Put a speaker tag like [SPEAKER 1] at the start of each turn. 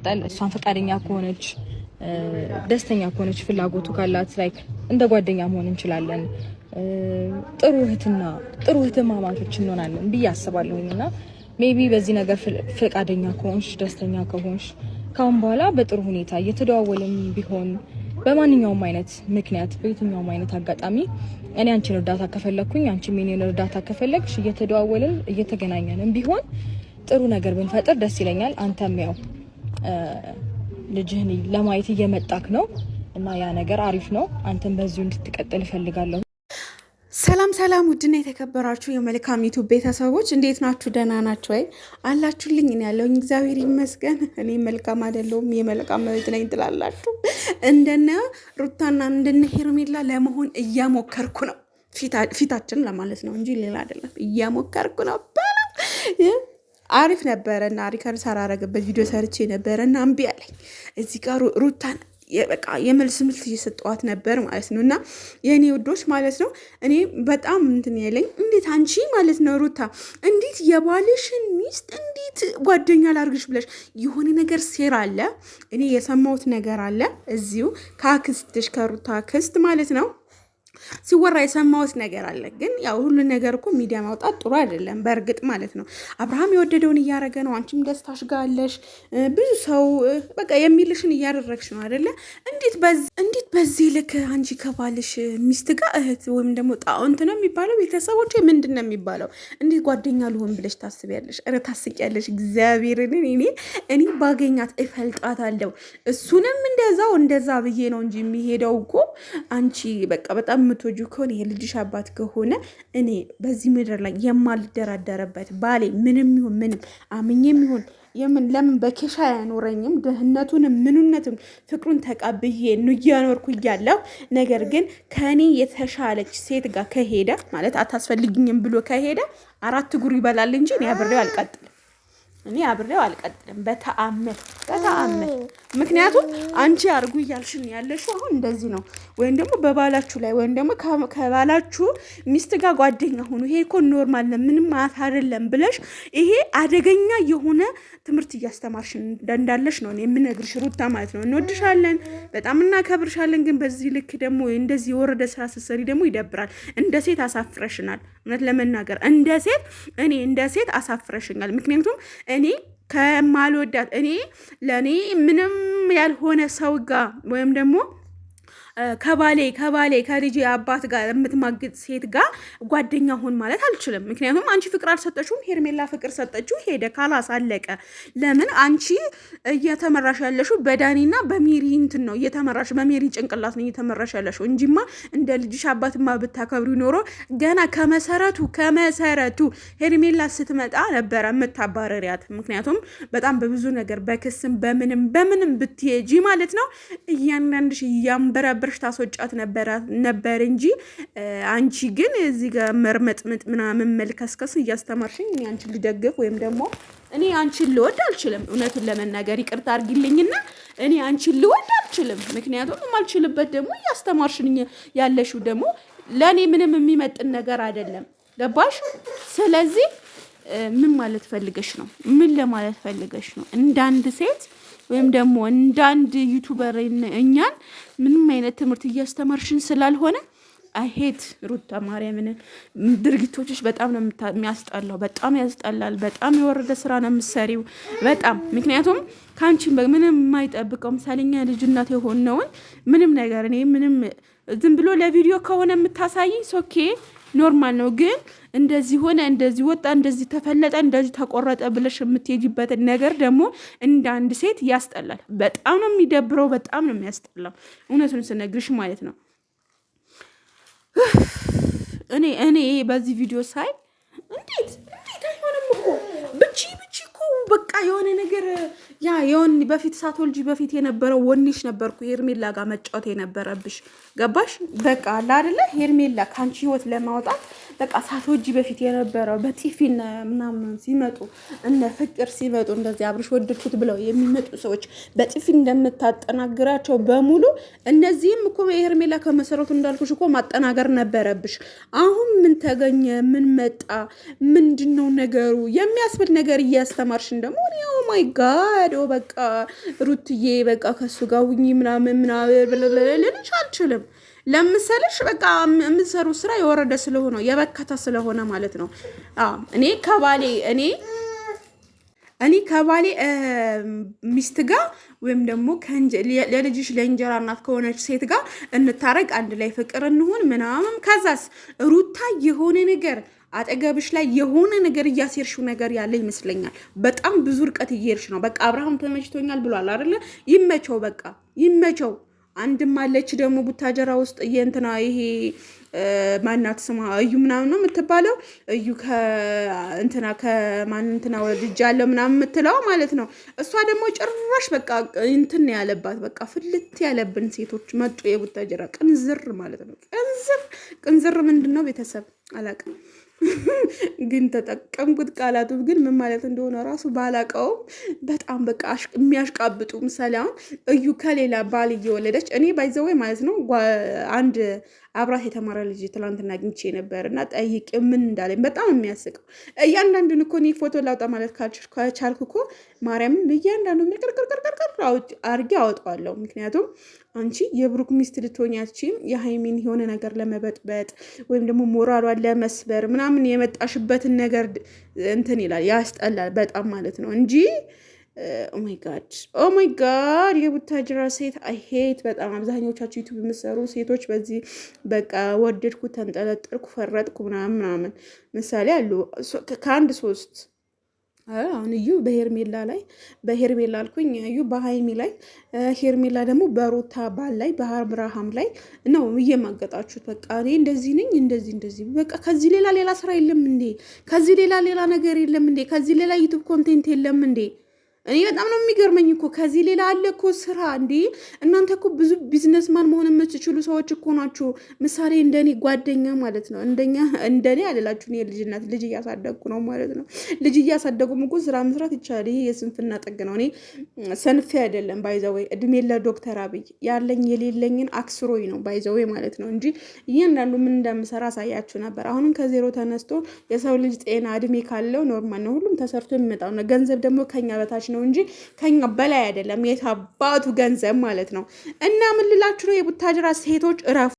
[SPEAKER 1] በመቀጠል እሷን ፈቃደኛ ከሆነች ደስተኛ ከሆነች ፍላጎቱ ካላት ላይክ እንደ ጓደኛ መሆን እንችላለን። ጥሩ እህትማማቾች እንሆናለን ብዬ አስባለሁኝና ሜቢ በዚህ ነገር ፈቃደኛ ከሆንሽ ደስተኛ ከሆንሽ ካሁን በኋላ በጥሩ ሁኔታ እየተደዋወልን ቢሆን በማንኛውም አይነት ምክንያት በየትኛውም አይነት አጋጣሚ እኔ አንቺን እርዳታ ከፈለኩኝ አንቺ የኔን እርዳታ ከፈለግሽ እየተደዋወልን እየተገናኘንም ቢሆን ጥሩ ነገር ብንፈጥር ደስ ይለኛል። አንተም ያው ልጅህን ለማየት እየመጣክ ነው እና ያ ነገር አሪፍ ነው። አንተም በዚሁ እንድትቀጥል እፈልጋለሁ።
[SPEAKER 2] ሰላም ውድና የተከበራችሁ የመልካም ዩቲዩብ ቤተሰቦች እንዴት ናችሁ? ደህና ናችሁ ወይ? አላችሁልኝ? እኔ ያለሁኝ እግዚአብሔር ይመስገን። እኔ መልካም አይደለሁም የመልካም መብት ነኝ ትላላችሁ። እንደነ ሩታና እንደነ ሄርሜላ ለመሆን እያሞከርኩ ነው። ፊታችን ለማለት ነው እንጂ ሌላ አይደለም። እያሞከርኩ ነው። አሪፍ ነበረና ሪከርድ ሳራረግበት ቪዲዮ ሰርቼ ነበረና እምቢ አለኝ። እዚህ ጋር ሩታን በቃ የመልስ ምት እየሰጠዋት ነበር ማለት ነው። እና የእኔ ውዶች ማለት ነው እኔ በጣም እንትን ያለኝ እንዴት አንቺ ማለት ነው ሩታ እንዴት የባልሽን ሚስት እንዴት ጓደኛ ላርግሽ ብለሽ የሆነ ነገር ሴራ አለ። እኔ የሰማሁት ነገር አለ እዚሁ ከአክስትሽ ከሩታ አክስት ማለት ነው ሲወራ የሰማሁት ነገር አለ። ግን ያው ሁሉ ነገር እኮ ሚዲያ ማውጣት ጥሩ አይደለም በእርግጥ ማለት ነው። አብርሃም የወደደውን እያረገ ነው፣ አንቺም ደስታሽ ጋር አለሽ። ብዙ ሰው በቃ የሚልሽን እያደረግሽ ነው አይደለ? እንዴት በዚህ ልክ አንቺ ከባልሽ ሚስት ጋር እህት ወይም ደግሞ ጣውንት ነው የሚባለው ቤተሰቦች ምንድን ነው የሚባለው? እንዴት ጓደኛ ልሆን ብለሽ ታስቢያለሽ? ኧረ ታስቂያለሽ። እግዚአብሔርን እኔ ባገኛት እፈልጣታለሁ። እሱንም እንደዛ ብዬ ነው እንጂ የሚሄደው እኮ አንቺ በቃ በጣም የምትወጂው ከሆነ የልጅሽ አባት ከሆነ እኔ በዚህ ምድር ላይ የማልደራደረበት ባሌ ምንም ይሁን ምንም አምኜም ይሁን ለምን በኬሻ ያኖረኝም ድህነቱንም ምኑነትም ፍቅሩን ተቀብዬ እያኖርኩ እያለሁ ነገር ግን ከኔ የተሻለች ሴት ጋር ከሄደ ማለት አታስፈልግኝም ብሎ ከሄደ 4 ጉር ይበላል እንጂ እኔ አብሬው አልቀጥልም በተአምር። ምክንያቱም አንቺ አርጉ እያልሽን ያለሽው አሁን እንደዚህ ነው። ወይም ደግሞ በባላችሁ ላይ ወይም ደግሞ ከባላችሁ ሚስት ጋር ጓደኛ ሆኑ ይሄ እኮ ኖርማል ነው ምንም ማለት አይደለም ብለሽ ይሄ አደገኛ የሆነ ትምህርት እያስተማርሽን እንዳለሽ ነው የምነግርሽ ሩታ ማለት ነው። እንወድሻለን፣ በጣም እናከብርሻለን። ግን በዚህ ልክ ደግሞ እንደዚህ የወረደ ስራ ስትሰሪ ደግሞ ይደብራል። እንደ ሴት አሳፍረሽናል። እውነት ለመናገር እንደ ሴት አሳፍረሽኛል። ምክንያቱም እኔ ከማልወዳት ለኔ ምንም ያልሆነ ሰው ጋር ወይም ደግሞ ከባሌ ከልጅ አባት ጋር የምትማግጥ ሴት ጋር ጓደኛ ሆን ማለት አልችልም። ምክንያቱም አንቺ ፍቅር አልሰጠችውም፣ ሄርሜላ ፍቅር ሰጠችው፣ ሄደ ካላስ አለቀ። ለምን አንቺ እየተመራሽ ያለሽው በዳኒና በሜሪ እንትን ነው እየተመራሽ በሜሪ ጭንቅላት ነው እየተመራሽ ያለሽው እንጂማ እንደ ልጅሽ አባትማ ብታከብሪ ኖሮ ገና ከመሰረቱ ሄርሜላ ስትመጣ ነበረ የምታባረሪያት። ምክንያቱም በጣም በብዙ ነገር በክስም በምንም ብትሄጂ ማለት ነው እያንዳንድሽ እያንበረብርሽ ታስወጫት ነበር እንጂ አንቺ ግን እዚህ ጋር መርመጥምጥ ምናምን መልከስከስ እያስተማርሽኝ እኔ አንቺን ልደግፍ ወይም ደግሞ እኔ አንቺን ልወድ አልችልም። እውነቱን ለመናገር ይቅርታ አድርጊልኝና እኔ አንቺን ልወድ አልችልም። ምክንያቱም የማልችልበት ደግሞ እያስተማርሽኝ ያለሽው ደግሞ ለእኔ ምንም የሚመጥን ነገር አይደለም። ገባሽ? ስለዚህ ምን ማለት ፈልገሽ ነው? ምን ለማለት ፈልገሽ ነው? እንዳንድ ሴት ወይም ደግሞ እንዳንድ ዩቲዩበር እኛን ምንም አይነት ትምህርት እያስተማርሽን ስላልሆነ አይሄት ሩታ ማርያምን ድርጊቶችሽ በጣም ነው የሚያስጠላው። በጣም ያስጠላል። በጣም የወረደ ስራ ነው የምትሰሪው በጣም። ምክንያቱም ካንቺ ምንም የማይጠብቀው ምሳሌኛ ልጅናት የሆነውን ምንም ነገር እኔ ምንም ዝም ብሎ ለቪዲዮ ከሆነ የምታሳይኝ ሶኬ ኖርማል ነው። ግን እንደዚህ ሆነ፣ እንደዚህ ወጣ፣ እንደዚህ ተፈለጠ፣ እንደዚህ ተቆረጠ ብለሽ የምትሄጂበትን ነገር ደግሞ እንደ አንድ ሴት ያስጠላል። በጣም ነው የሚደብረው። በጣም ነው የሚያስጠላው እውነቱን ስነግርሽ ማለት ነው። እኔ በዚህ ቪዲዮ ሳይ እንዴት አይሆንም እኮ ብቻ እኮ በቃ የሆነ ነገር የሆነ በፊት ሳትወልጂ በፊት የነበረው ወንሽ ነበርኩ ሄርሜላ ጋር መጫወት የነበረብሽ ገባሽ? በቃ አለ አይደለ ሄርሜላ ካንቺ ህይወት ለማውጣት በቃ ሳትወልጂ በፊት የነበረው በቲፊና ምናምን ሲመጡ እነ ፍቅር ሲመጡ እንደዚህ አብርሽ ወደድኩት ብለው የሚመጡ ሰዎች በቲፊ እንደምታጠናግራቸው በሙሉ እነዚህም እኮ ሄርሜላ ከመሰረቱ እንዳልኩሽ እኮ ማጠናገር ነበረብሽ። አሁን ምን ተገኘ? ምን መጣ? ምንድነው ነገሩ? የሚያስብል ነገር እያስተማር ያስተማርሽን ደግሞ ኦ ማይ ጋድ በቃ ሩትዬ በቃ ከሱ ጋር ውኝ ምናምን ልልሽ አልችልም። ለምሰልሽ በቃ የምትሰሩ ስራ የወረደ ስለሆነ የበከተ ስለሆነ ማለት ነው። እኔ ከባሌ ሚስት ጋር ወይም ደግሞ ለልጅሽ ለእንጀራ እናት ከሆነች ሴት ጋር እንታረቅ፣ አንድ ላይ ፍቅር እንሁን ምናምን። ከዛስ ሩታ የሆነ ነገር አጠገብሽ ላይ የሆነ ነገር እያሴርሽው ነገር ያለ ይመስለኛል። በጣም ብዙ ርቀት እየሄድሽ ነው። በቃ አብርሃም ተመችቶኛል ብሏል አይደለ? ይመቸው፣ በቃ ይመቸው። አንድም አለች ደግሞ ቡታጀራ ውስጥ የእንትና ይሄ ማናት ስማ እዩ ምናምን ነው የምትባለው። እዩ ከእንትና ከማንንትና ወልጅ ያለ ምናምን የምትለው ማለት ነው። እሷ ደግሞ ጭራሽ በቃ እንትን ያለባት በቃ ፍልት ያለብን ሴቶች መጡ። የቡታጀራ ቅንዝር ማለት ነው። ቅንዝር ምንድን ነው ቤተሰብ አላውቅም፣ ግን ተጠቀምኩት። ቃላቱ ግን ምን ማለት እንደሆነ ራሱ ባላውቀውም በጣም በቃ የሚያሽቃብጡ። ምሳሌ አሁን እዩ ከሌላ ባል እየወለደች እኔ ባይዘወይ ማለት ነው አንድ አብራት የተማረ ልጅ ትላንትና አግኝቼ ነበር እና ጠይቄ ምን እንዳለኝ በጣም የሚያስቀው። እያንዳንዱን እኮ እኔ ፎቶ ላውጣ ማለት ከቻልኩ እኮ ማርያምን እያንዳንዱን ቅርቅርቅርቅር አድርጌ አወጣዋለሁ። ምክንያቱም አንቺ የብሩክ ሚስት ልትሆኚ አትችይም። የሃይሚን የሆነ ነገር ለመበጥበጥ ወይም ደግሞ ሞራሏን ለመስበር ምናምን የመጣሽበትን ነገር እንትን ይላል፣ ያስጠላል በጣም ማለት ነው እንጂ ኦ ማይ ጋድ የቡታጅራ ሴት አይሄት በጣም አብዛኞቻችሁ ዩቱብ የምትሰሩ ሴቶች በዚህ በቃ ወደድኩ፣ ተንጠለጠልኩ፣ ፈረጥኩ ምናምን ምሳሌ አሉ ከአንድ 3 አሁን እዩ በሄርሜላ አልኩኝ፣ እዩ በሃይሚ ላይ፣ ሄርሜላ ደግሞ በሩታ ባል ላይ በአብርሃም ላይ ነው እየማገጣችሁት። በቃ እኔ እንደዚህ ነኝ እንደዚህ በቃ ከዚህ ሌላ ስራ የለም እንዴ? ከዚህ ሌላ ነገር የለም እንዴ? ከዚህ ሌላ ዩቱብ ኮንቴንት የለም እንዴ? እኔ በጣም ነው የሚገርመኝ እኮ ከዚህ ሌላ አለ እኮ ስራ እንዴ! እናንተ እኮ ብዙ ቢዝነስማን መሆን የምትችሉ ሰዎች እኮ ናችሁ። ምሳሌ እንደኔ ጓደኛ ማለት ነው። እንደኔ አልላችሁ፣ እኔ ልጅ እያሳደግኩ ነው ማለት ነው። ልጅ እያሳደጉም እኮ ስራ መስራት ይቻላል። ይሄ የስንፍና ጥግ ነው። እኔ ሰንፌ አይደለም ባይዘወይ፣ እድሜ ለዶክተር አብይ ያለኝ የሌለኝን አክስሮኝ ነው ባይዘወይ ማለት ነው እንጂ እያንዳንዱ ምን እንደምሰራ አሳያችሁ ነበር። አሁንም ከዜሮ ተነስቶ የሰው ልጅ ጤና እድሜ ካለው ኖርማል ነው። ሁሉም ተሰርቶ የሚመጣው ነው። ገንዘብ ደግሞ ከኛ በታች ነው እንጂ ከኛ በላይ አይደለም። የታባቱ ገንዘብ ማለት ነው። እና ምን ልላችሁ ነው የቡታጅራ ሴቶች እረፉ።